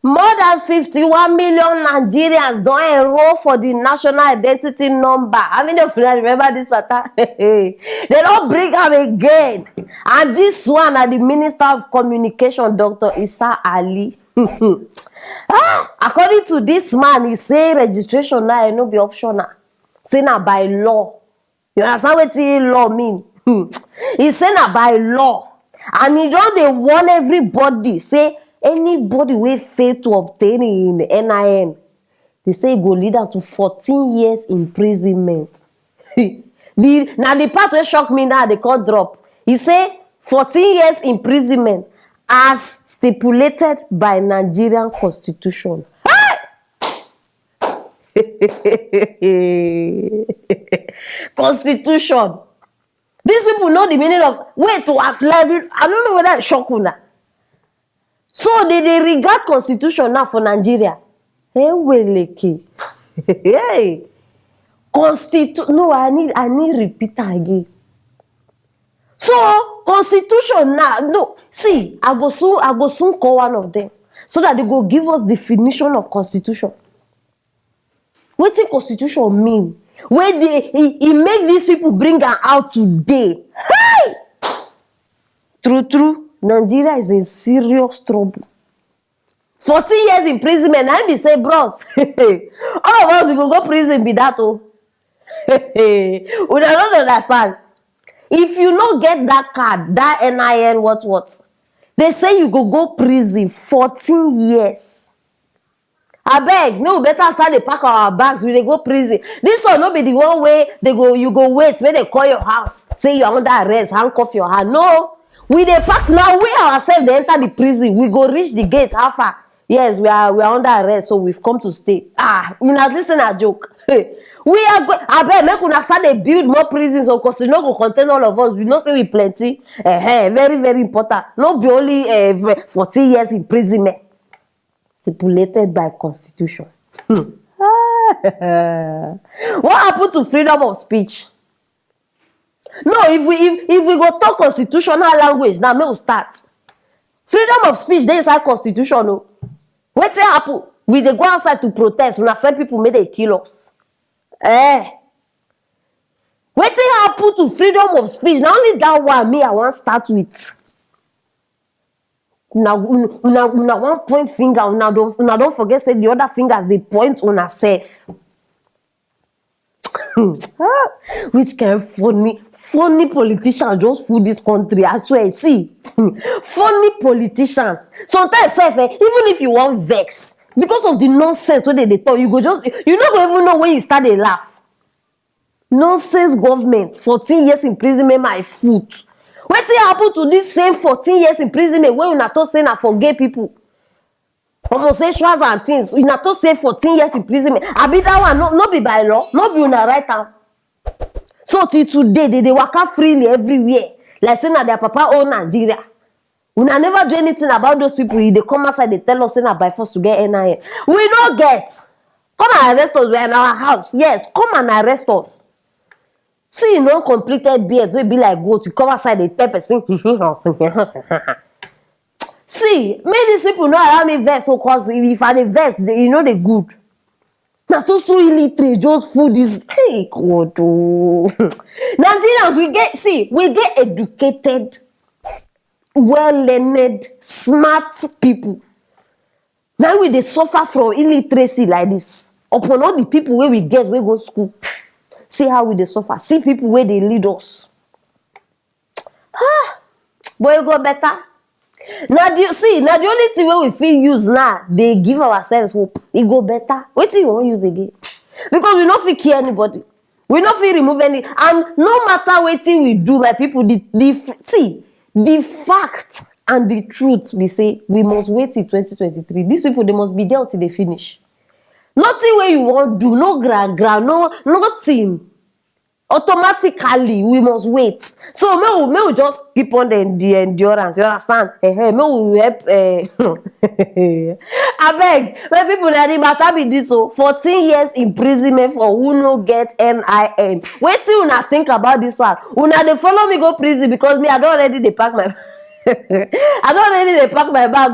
More than 51 million Nigerians don't enroll for the national identity number. I mean, if you remember this matter, they don't bring am again. And this one are the Minister of Communication, Dr. Isa Ali. According to this man, he say registration now no be optional. Say na by law. You understand what law mean? He say na by law. And he don't dey warn everybody, say anybody wey fail to obtain in NIN, they say it go lead am to 14 years imprisonment. Now the part wey shock me now, they call drop. He say 14 years imprisonment as stipulated by Nigerian constitution. Constitution. These people know the meaning of wait to at level. I don't know whether it's shock una. So they regard constitution now for Nigeria. Hey, weleke. Hey, no, I need repeat again. So constitution now, no. See, I go soon call one of them so that they go give us definition of constitution. What the constitution mean? When he make these people bring am out today. Hey! True. Nigeria is in serious trouble. 14 years imprisonment. I be say, bros, all of us we go prison be that oh. We don't understand. If you not get that card, that NIN, what, they say you go prison 14 years. I beg, no better start to pack our bags. We they go prison. This one no be the one way you go wait when they call your house, say you're under arrest, handcuff your hand. No, we they pack now. We ourselves they enter the prison. We go reach the gate. How far? Yes, we are under arrest, so we've come to stay. We not listen a joke. We are going. I beg, make una start to build more prisons, so because you know go contain all of us. We know say we plenty. Very important. Not be only 14 years imprisonment. Stipulated by constitution. What happened to freedom of speech? No, if we go talk constitutional language, now may we start. Freedom of speech, they inside constitution. No. What happen? We they go outside to protest. When some people may they kill us. What happen to freedom of speech? Not only that one, me I want start with. Una one point finger, una don't forget say the other fingers they point on herself. Which kind of funny politicians just fool this country? I swear, see, funny politicians. Sometimes, even if you want vex, because of the nonsense when they talk, you go just you not go even know when you start to laugh. Nonsense government, 14 years imprisonment, my foot. What happened to this same 14 years imprisonment when you not saying I forget people? Homosexuals and things. You not say 14 years imprisonment. I be that one, no be by law, no be una right hand. So till today, they walk out freely everywhere. Like saying that their papa own Nigeria. Una never do anything about those people. They come outside, they tell us saying that by force to get NIN. We don't get. Come and arrest us. We're in our house. Yes, come and arrest us. See, no completed beards will be like goat. You come outside, they tell person. See, make these people know allow me vex, so cause if I vex, you know they good. Now so illiterate, just food is hey God. Oh. Nigerians, we get educated, well-learned, smart people. Now we they suffer from illiteracy like this. Upon all the people where we go school. See how we they suffer. See people where they lead us. Boy, you go better. Now the only thing where we feel use now, they give ourselves hope. It go better. What do you want to use again? Because we not feel care anybody. We not feel remove any. And no matter what thing we do, my people, the fact and the truth, we say we must wait till 2023. These people, they must be there till they finish. Nothing where you want to do, no no nothing. Automatically, we must wait. So, may we just keep on the endurance. You understand? May we help. I beg, when people that matter be this, so 14 years imprisonment for who no get NIN. Wait till una think about this one. Una they follow me go prison because me I don't already they pack my. I don't already they pack my bag.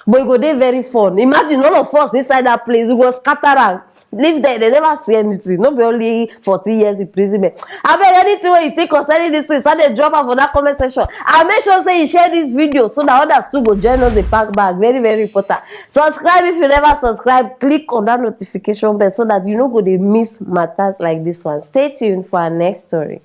but e go dey very fun. Imagine all of us inside that place, we go scatter am. Live there, they never see anything. No be only 40 years imprisonment. Abeg, anything wey you think concerning this thing, start dey drop am for that comment section. And make sure say you share this video so that others too go join us dey pack bag. Very, very important. Subscribe if you never subscribe. Click on that notification bell so that you no go dey miss matters like this one. Stay tuned for our next story.